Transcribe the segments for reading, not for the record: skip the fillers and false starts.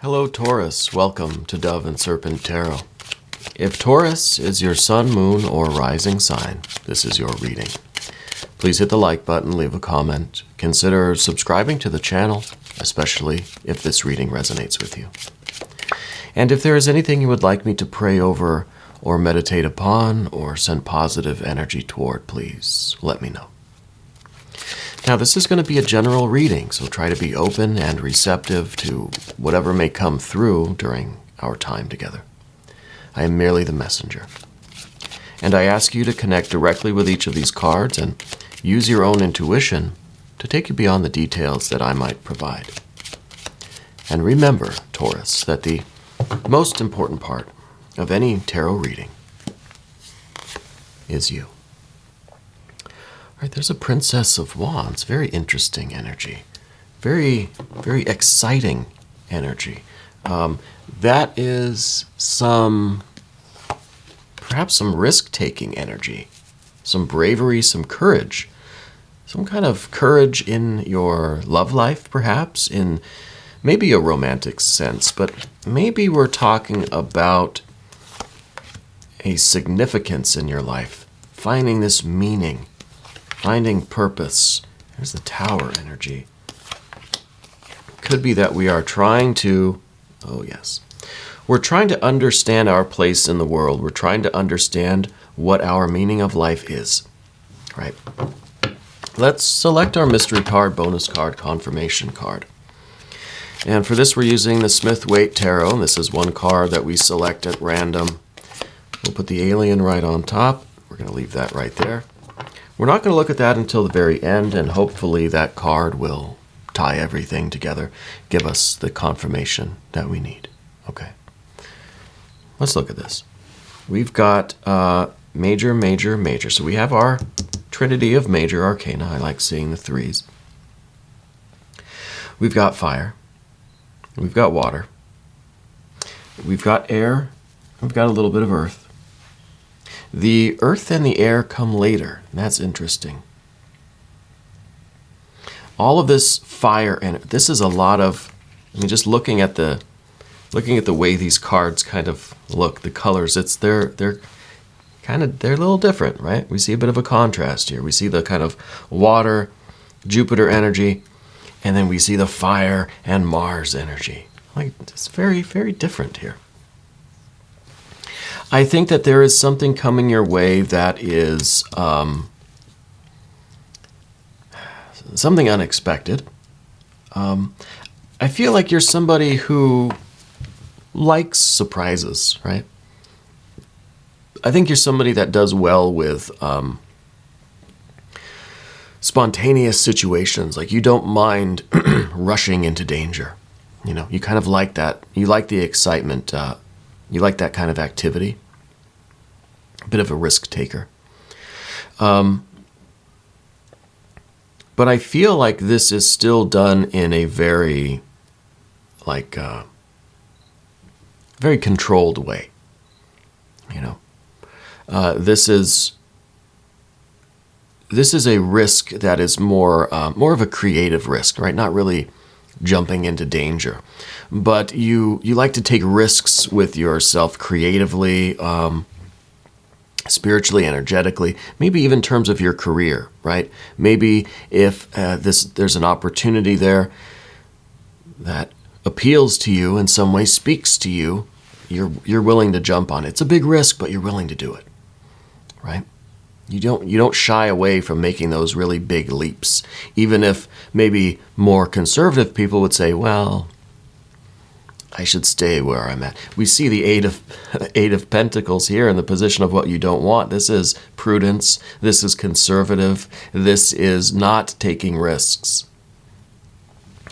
Hello Taurus, welcome to Dove and Serpent Tarot. If Taurus is your sun, moon, or rising sign, this is your reading. Please hit the like button, leave a comment. Consider subscribing to the channel, especially if this reading resonates with you. And if there is anything you would like me to pray over or meditate upon or send positive energy toward, please let me know. Now, this is going to be a general reading, so try to be open and receptive to whatever may come through during our time together. I am merely the messenger. And I ask you to connect directly with each of these cards and use your own intuition to take you beyond the details that I might provide. And remember, Taurus, that the most important part of any tarot reading is you. All right, there's a Princess of Wands. Very interesting energy. Very, very exciting energy. That is perhaps some risk-taking energy, some bravery, some courage, some kind of courage in your love life, perhaps, in maybe a romantic sense, but maybe we're talking about a significance in your life, finding this meaning, finding purpose. There's the Tower energy. Could be that we are trying to, we're trying to understand our place in the world. We're trying to understand what our meaning of life is, right? Let's select our mystery card, bonus card, confirmation card. And for this, we're using the Smith-Waite Tarot. And this is one card that we select at random. We'll put the alien right on top. We're going to leave that right there. We're not going to look at that until the very end, and hopefully that card will tie everything together, give us the confirmation that we need. Okay. Let's look at this. We've got major, major, major. So we have our trinity of major arcana. I like seeing the threes. We've got fire. We've got water. We've got air. We've got a little bit of earth. The earth and the air come later. That's interesting. All of this fire, and this is a lot of, just looking at the way these cards kind of look, the colors, they're a little different, right? We see a bit of a contrast here. We see the kind of water, Jupiter energy, and then we see the fire and Mars energy. Like, it's very, very different here. I think that there is something coming your way that is something unexpected. I feel like you're somebody who likes surprises, right? I think you're somebody that does well with spontaneous situations. Like, you don't mind rushing into danger. You kind of like that. You like the excitement. You like that kind of activity. A bit of a risk taker. But I feel like this is still done in a very, very controlled way. This is a risk that is more of a creative risk, right? Not really jumping into danger, but you like to take risks with yourself creatively, spiritually, energetically, maybe even in terms of your career, right? Maybe if there's an opportunity there that appeals to you in some way, speaks to you, you're willing to jump on it. It's a big risk, but you're willing to do it, right? You don't shy away from making those really big leaps, even if maybe more conservative people would say, well, I should stay where I'm at. We see the Eight of Pentacles here in the position of what you don't want. This is prudence. This is conservative. This is not taking risks,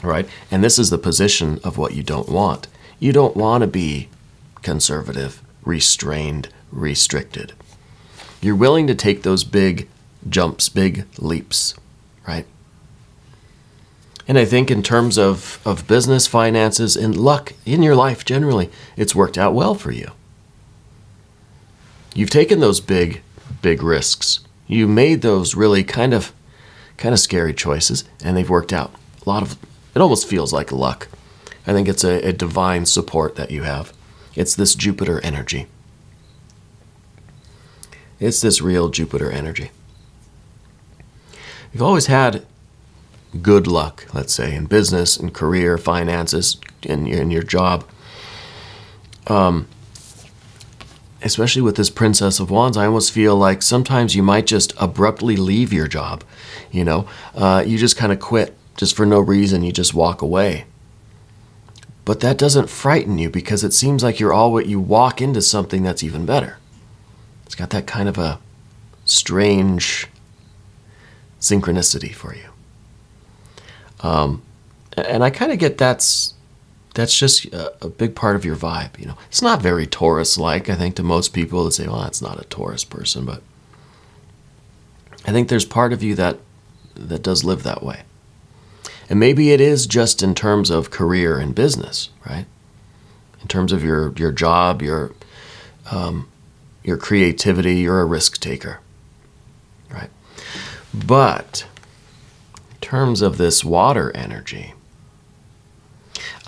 right? And this is the position of what you don't want. You don't want to be conservative, restrained, restricted. You're willing to take those big jumps, big leaps, right? And I think in terms of business, finances, and luck in your life generally, it's worked out well for you. You've taken those big risks. You made those really kind of scary choices, and they've worked out. It almost feels like luck. I think it's a divine support that you have. It's this Jupiter energy. It's this real Jupiter energy. You've always had good luck, let's say, in business, in career, finances, in your job. Especially with this Princess of Wands, I almost feel like sometimes you might just abruptly leave your job. You just kind of quit just for no reason. You just walk away. But that doesn't frighten you because it seems like you walk into something that's even better. It's got that kind of a strange synchronicity for you. And I kind of get that's just a big part of your vibe. It's not very Taurus-like, I think, to most people that say, well, that's not a Taurus person. But I think there's part of you that does live that way. And maybe it is just in terms of career and business, right? In terms of your job, your creativity, you're a risk taker, right? But in terms of this water energy,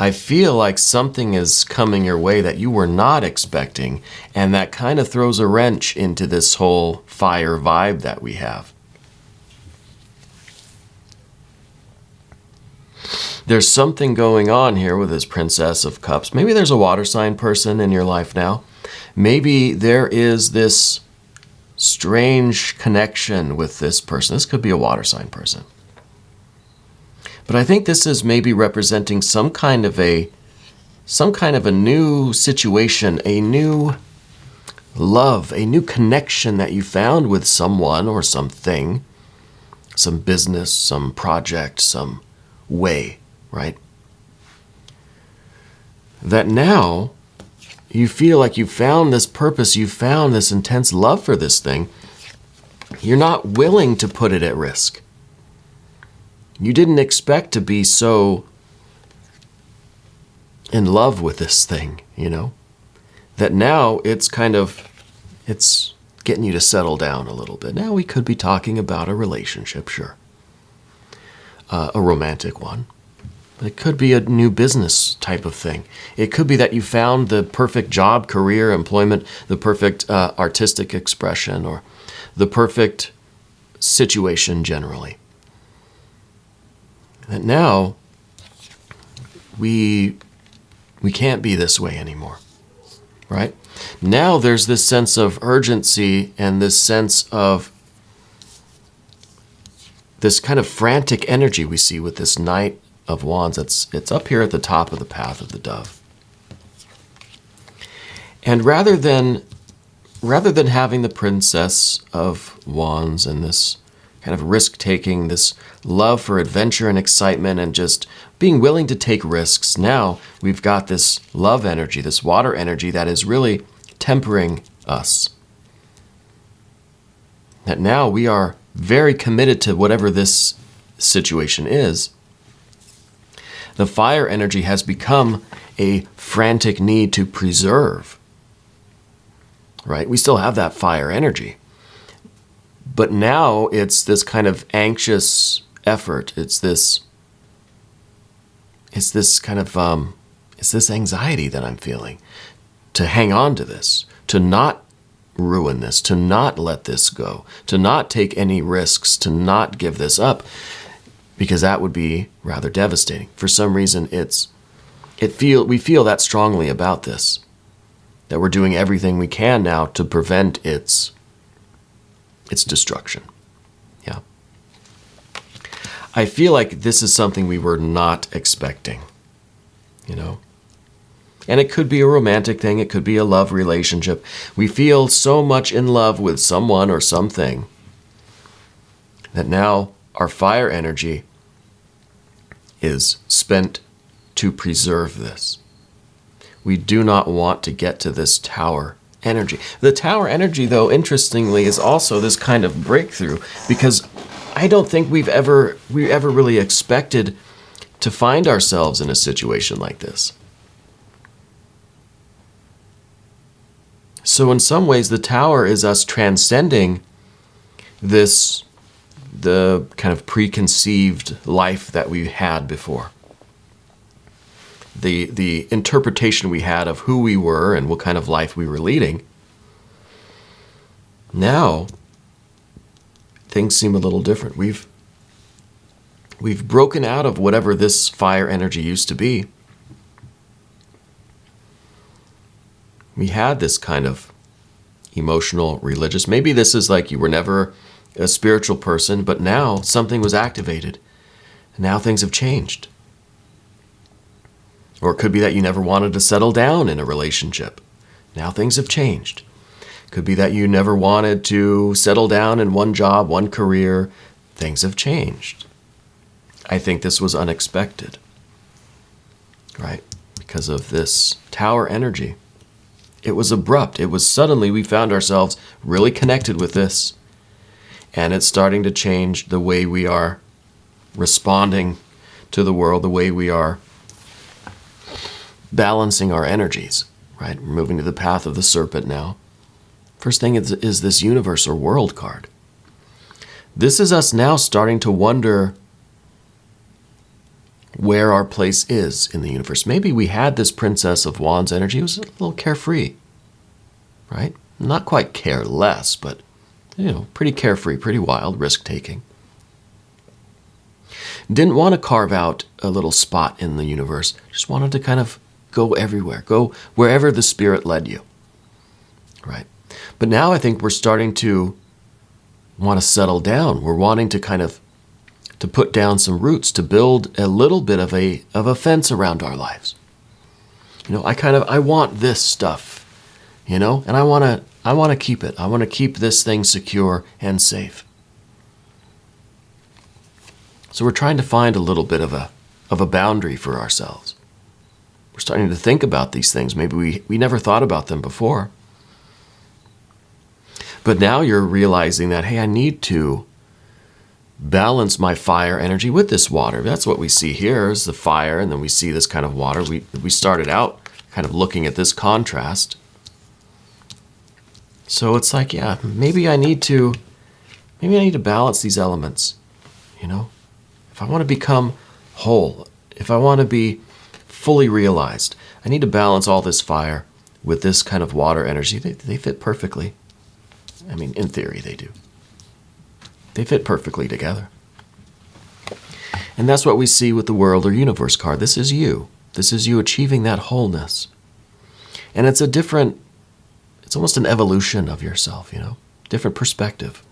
I feel like something is coming your way that you were not expecting, and that kind of throws a wrench into this whole fire vibe that we have. There's something going on here with this Princess of Cups. Maybe there's a water sign person in your life now. Maybe there is this strange connection with this person. This could be a water sign person. But I think this is maybe representing some kind of a new situation, a new love, a new connection that you found with someone or something, some business, some project, some way, right? That now you feel like you found this purpose, you found this intense love for this thing. You're not willing to put it at risk. You didn't expect to be so in love with this thing, that now it's getting you to settle down a little bit. Now we could be talking about a relationship, sure. A romantic one. It could be a new business type of thing. It could be that you found the perfect job, career, employment, the perfect artistic expression, or the perfect situation generally. That now we can't be this way anymore, right? Now there's this sense of urgency and this sense of this kind of frantic energy we see with this Knight of Wands. It's up here at the top of the path of the dove. And rather than having the Princess of Wands and this kind of risk-taking, this love for adventure and excitement and just being willing to take risks, now we've got this love energy, this water energy that is really tempering us. That now we are very committed to whatever this situation is. The fire energy has become a frantic need to preserve, right? We still have that fire energy. But now it's this kind of anxious effort. It's this kind of, it's this anxiety that I'm feeling to hang on to this, to not ruin this, to not let this go, to not take any risks, to not give this up, because that would be rather devastating. For some reason, we feel that strongly about this, that we're doing everything we can now to prevent its destruction. Yeah. I feel like this is something we were not expecting, And it could be a romantic thing. It could be a love relationship. We feel so much in love with someone or something that now our fire energy is spent to preserve this. We do not want to get to this tower energy. The tower energy, though, interestingly, is also this kind of breakthrough, because I don't think we ever really expected to find ourselves in a situation like this. So in some ways, the tower is us transcending the kind of preconceived life that we had before. the interpretation we had of who we were and what kind of life we were leading. Now, things seem a little different. We've broken out of whatever this fire energy used to be. We had this kind of emotional, religious. Maybe this is like you were never a spiritual person, but now something was activated. And now things have changed. Or it could be that you never wanted to settle down in a relationship. Now things have changed. Could be that you never wanted to settle down in one job, one career. Things have changed. I think this was unexpected, right? Because of this tower energy. It was abrupt. It was suddenly we found ourselves really connected with this. And it's starting to change the way we are responding to the world, the way we are balancing our energies, right? We're moving to the path of the serpent now. First thing is this universe or world card. This is us now starting to wonder where our place is in the universe. Maybe we had this Princess of Wands energy. It was a little carefree, right? Not quite careless, but, pretty carefree, pretty wild, risk-taking. Didn't want to carve out a little spot in the universe. Just wanted to kind of go everywhere, go wherever the Spirit led you, right? But now I think we're starting to want to settle down. We're wanting to kind of to put down some roots, to build a little bit of a fence around our lives. I want this stuff, and I want to keep it. I want to keep this thing secure and safe. So we're trying to find a little bit of a boundary for ourselves. We're starting to think about these things. Maybe we never thought about them before. But now you're realizing that, hey, I need to balance my fire energy with this water. That's what we see here is the fire, and then we see this kind of water. We started out kind of looking at this contrast. So it's like, yeah, maybe I need to balance these elements, If I want to become whole, if I want to be fully realized, I need to balance all this fire with this kind of water energy. They fit perfectly. I mean, in theory, they do. They fit perfectly together. And that's what we see with the world or universe card. This is you. This is you achieving that wholeness. And it's almost an evolution of yourself, different perspective.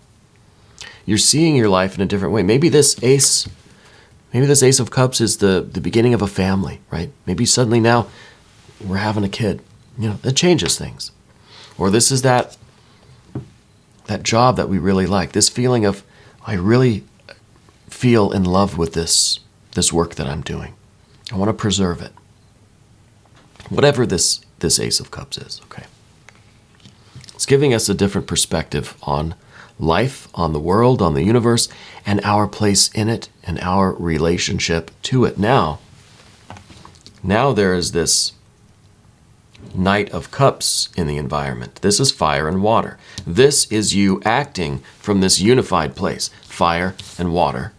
You're seeing your life in a different way. Maybe this Ace of Cups is the beginning of a family, right? Maybe suddenly now we're having a kid. That changes things. Or this is that job that we really like. This feeling of, I really feel in love with this work that I'm doing. I want to preserve it. Whatever this Ace of Cups is, okay? It's giving us a different perspective on life, on the world, on the universe, and our place in it, and our relationship to it. Now there is this Knight of Cups in the environment. This is fire and water. This is you acting from this unified place, fire and water.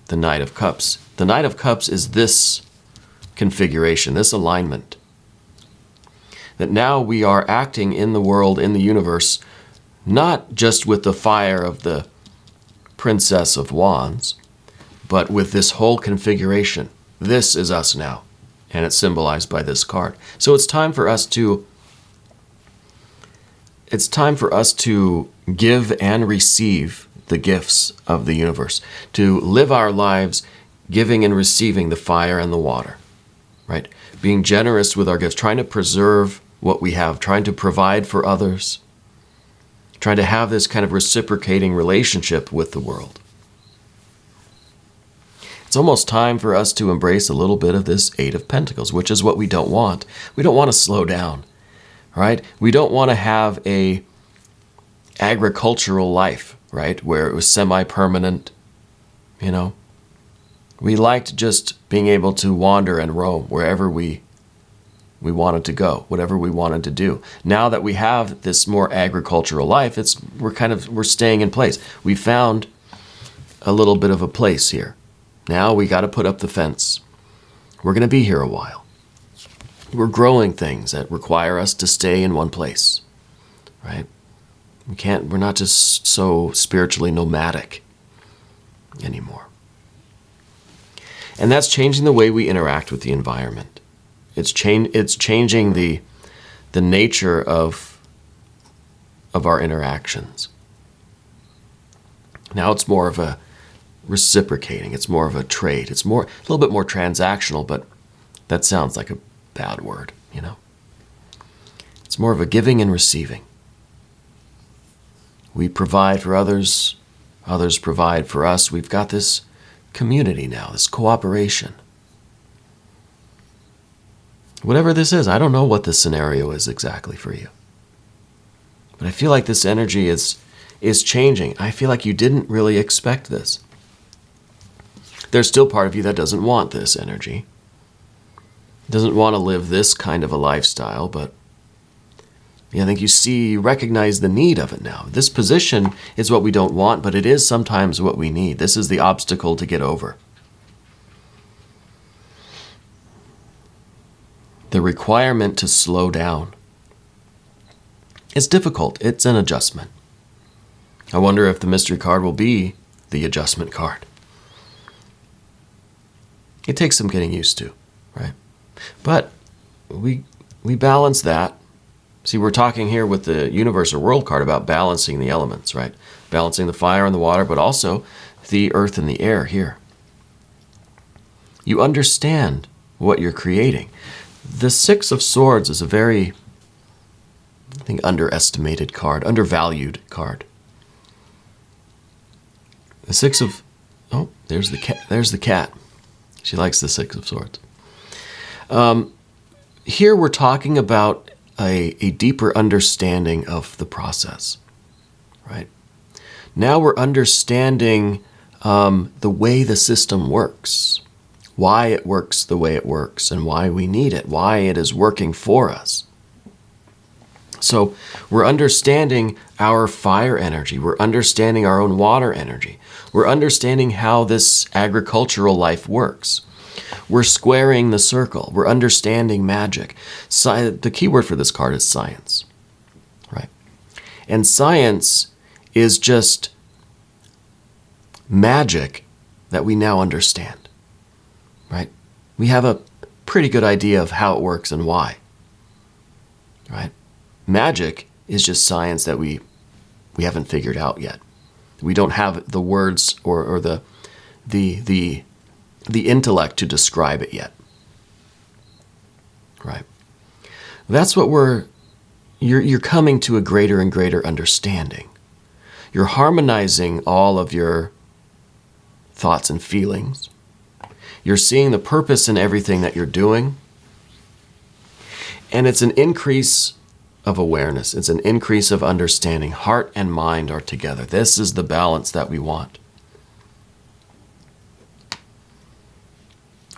The Knight of Cups. The Knight of Cups is this configuration, this alignment. That now we are acting in the world, in the universe, not just with the fire of the Princess of Wands, but with this whole configuration. This is us now. And it's symbolized by this card. So it's time for us to give and receive the gifts of the universe, to live our lives giving and receiving the fire and the water, right? Being generous with our gifts, trying to preserve what we have, trying to provide for others, trying to have this kind of reciprocating relationship with the world. It's almost time for us to embrace a little bit of this Eight of Pentacles, which is what we don't want. We don't want to slow down, right? We don't want to have a agricultural life, right, where it was semi-permanent, We liked just being able to wander and roam wherever we wanted to go, whatever we wanted to do. Now that we have this more agricultural life, we're staying in place. We found a little bit of a place here. Now we got to put up the fence. We're going to be here a while. We're growing things that require us to stay in one place, right? We're not just so spiritually nomadic anymore. And that's changing the way we interact with the environment. It's changing the nature of our interactions. Now it's more of a reciprocating. It's more of a trade. It's a little bit more transactional, but that sounds like a bad word, you know? It's more of a giving and receiving. We provide for others, others provide for us. We've got this community now, this cooperation. Whatever this is, I don't know what this scenario is exactly for you. But I feel like this energy is changing. I feel like you didn't really expect this. There's still part of you that doesn't want this energy. Doesn't want to live this kind of a lifestyle, but I think you recognize the need of it now. This position is what we don't want, but it is sometimes what we need. This is the obstacle to get over. The requirement to slow down. It's difficult. It's an adjustment. I wonder if the mystery card will be the adjustment card. It takes some getting used to, right? But we balance that. See, we're talking here with the universe or world card about balancing the elements, right? Balancing the fire and the water, but also the earth and the air here. You understand what you're creating. The Six of Swords is a very, I think, underestimated card, undervalued card. The Six of, oh, there's the cat. There's the cat. She likes the Six of Swords. Here we're talking about a deeper understanding of the process, right? Now we're understanding the way the system works, why it works the way it works, and why we need it, why it is working for us. So we're understanding our fire energy. We're understanding our own water energy. We're understanding how this agricultural life works. We're squaring the circle. We're understanding magic. The key word for this card is science, right? And science is just magic that we now understand, right? We have a pretty good idea of how it works and why, right? Magic is just science that we haven't figured out yet. We don't have the words or the intellect to describe it yet, right? That's what you're coming to a greater and greater understanding. You're harmonizing all of your thoughts and feelings. You're seeing the purpose in everything that you're doing. And it's an increase of awareness. It's an increase of understanding. Heart and mind are together. This is the balance that we want.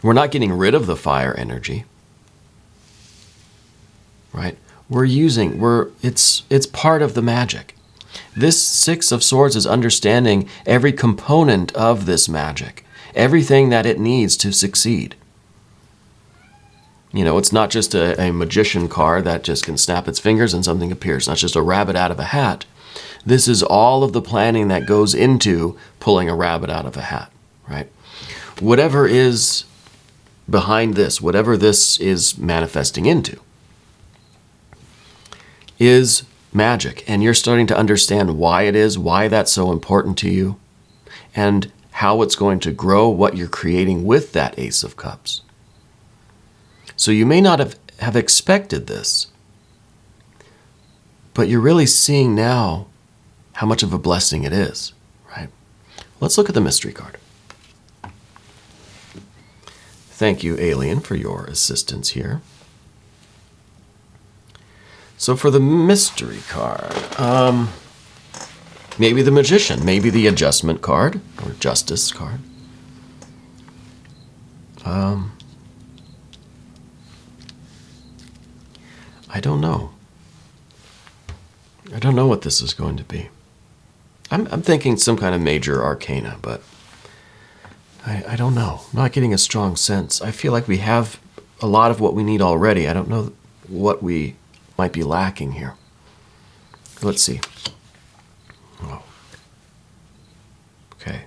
We're not getting rid of the fire energy, right? It's part of the magic. This Six of Swords is understanding every component of this magic, everything that it needs to succeed. You know, it's not just a magician card that just can snap its fingers and something appears. It's not just a rabbit out of a hat. This is all of the planning that goes into pulling a rabbit out of a hat, right? Whatever is behind this, whatever this is manifesting into, is magic. And you're starting to understand why it is, why that's so important to you, and how it's going to grow what you're creating with that Ace of Cups. So you may not have expected this, but you're really seeing now how much of a blessing it is, right? Let's look at the mystery card. Thank you, Alien, for your assistance here. So for the mystery card, maybe the Magician, maybe the Adjustment card, or Justice card. I don't know. I don't know what this is going to be. I'm thinking some kind of major arcana, but I don't know. I'm not getting a strong sense. I feel like we have a lot of what we need already. I don't know what we might be lacking here. Let's see. Oh. Okay.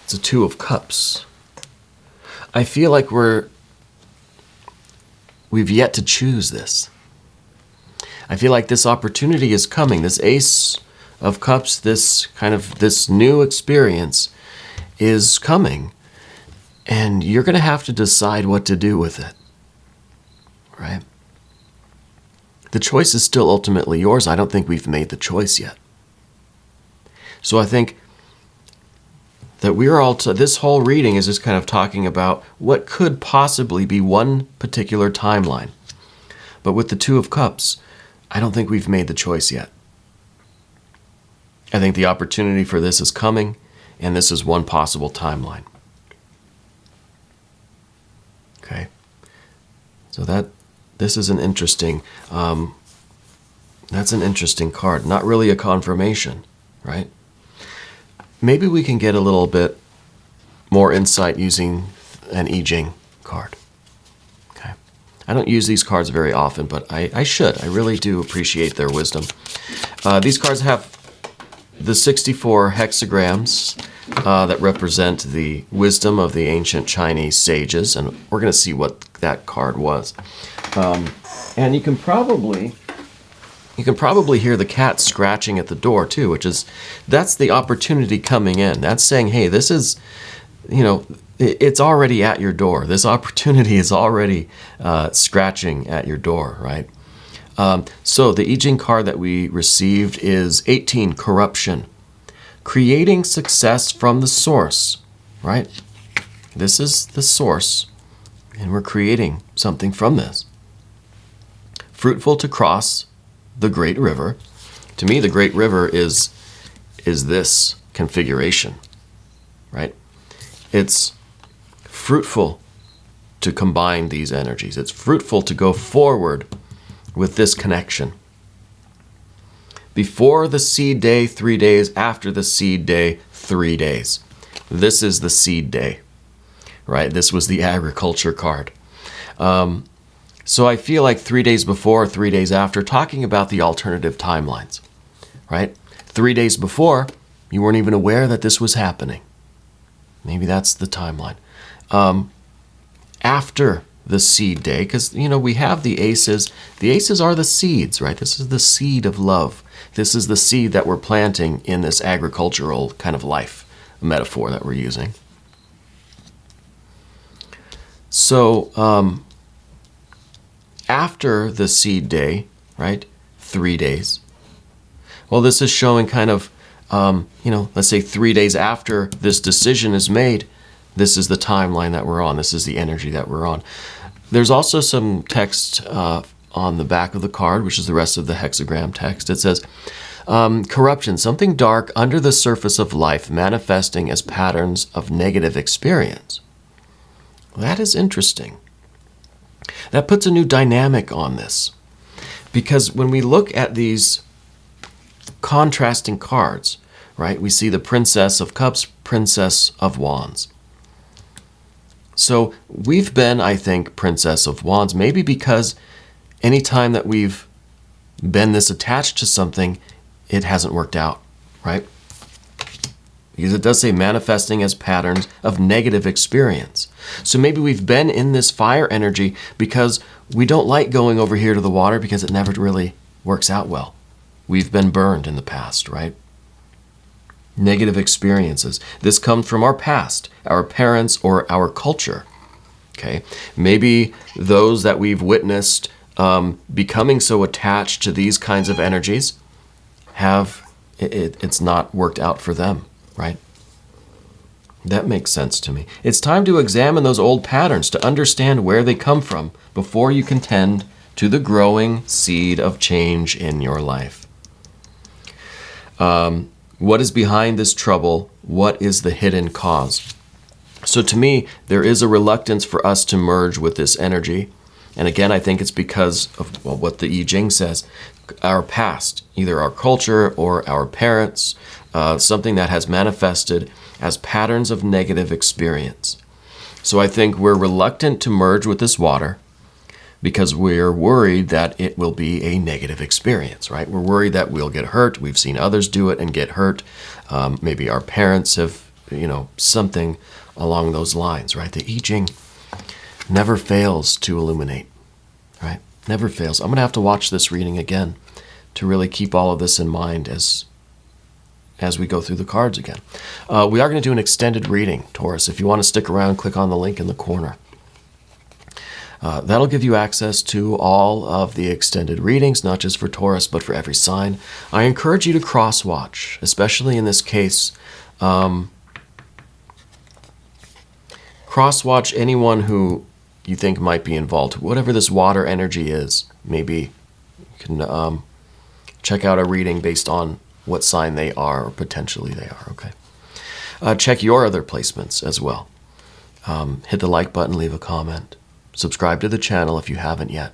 It's a Two of Cups. I feel like we've yet to choose this. I feel like this opportunity is coming. This Ace of Cups, this new experience is coming. And you're going to have to decide what to do with it. Right? The choice is still ultimately yours. I don't think we've made the choice yet. So I think that this whole reading is just kind of talking about what could possibly be one particular timeline. But with the Two of Cups, I don't think we've made the choice yet. I think the opportunity for this is coming, and this is one possible timeline. Okay. So this is an interesting, that's an interesting card. Not really a confirmation, right? Maybe we can get a little bit more insight using an Jing card. Okay. I don't use these cards very often, but I should. I really do appreciate their wisdom. These cards have the 64 hexagrams that represent the wisdom of the ancient Chinese sages, and we're going to see what that card was. And you can probably hear the cat scratching at the door too, that's the opportunity coming in. That's saying, hey, this is, it's already at your door. This opportunity is already scratching at your door, right? So the I Ching card that we received is 18, corruption. Creating success from the source, right? This is the source, and we're creating something from this. Fruitful to cross the great river. To me, the great river is this configuration, right? It's fruitful to combine these energies. It's fruitful to go forward with this connection. Before the seed day, 3 days. After the seed day, 3 days. This is the seed day, right? This was the agriculture card. So I feel like 3 days before, 3 days after, talking about the alternative timelines, right? 3 days before, you weren't even aware that this was happening. Maybe that's the timeline. After the seed day, because, we have the aces. The aces are the seeds, right? This is the seed of love. This is the seed that we're planting in this agricultural kind of life metaphor that we're using. So, after the seed day, right? 3 days. Well, this is showing kind of, let's say 3 days after this decision is made, this is the timeline that we're on. This is the energy that we're on. There's also some text on the back of the card, which is the rest of the hexagram text. It says, corruption, something dark under the surface of life, manifesting as patterns of negative experience. Well, that is interesting. That puts a new dynamic on this. Because when we look at these contrasting cards, right, we see the Princess of Cups, Princess of Wands. So we've been, I think, Princess of Wands, maybe because any time that we've been this attached to something, it hasn't worked out, right? Because it does say manifesting as patterns of negative experience. So maybe we've been in this fire energy because we don't like going over here to the water because it never really works out well. We've been burned in the past, right? Negative experiences. This comes from our past, our parents, or our culture. Okay, maybe those that we've witnessed becoming so attached to these kinds of energies it's not worked out for them, right? That makes sense to me. It's time to examine those old patterns to understand where they come from before you can tend to the growing seed of change in your life. What is behind this trouble? What is the hidden cause? So to me, there is a reluctance for us to merge with this energy. And again, I think it's because of what the I Ching says, our past, either our culture or our parents, something that has manifested as patterns of negative experience. So I think we're reluctant to merge with this water because we're worried that it will be a negative experience, right? We're worried that we'll get hurt. We've seen others do it and get hurt. Maybe our parents have, something along those lines, right? The I Ching never fails to illuminate, right? Never fails. I'm going to have to watch this reading again to really keep all of this in mind as we go through the cards again. We are going to do an extended reading, Taurus. If you want to stick around, click on the link in the corner. That'll give you access to all of the extended readings, not just for Taurus, but for every sign. I encourage you to cross-watch, especially in this case. Cross-watch anyone who you think might be involved. Whatever this water energy is, maybe you can check out a reading based on what sign they are or potentially they are, okay? Check your other placements as well. Hit the like button, leave a comment. Subscribe to the channel if you haven't yet.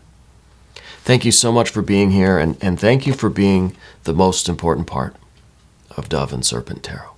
Thank you so much for being here, and thank you for being the most important part of Dove and Serpent Tarot.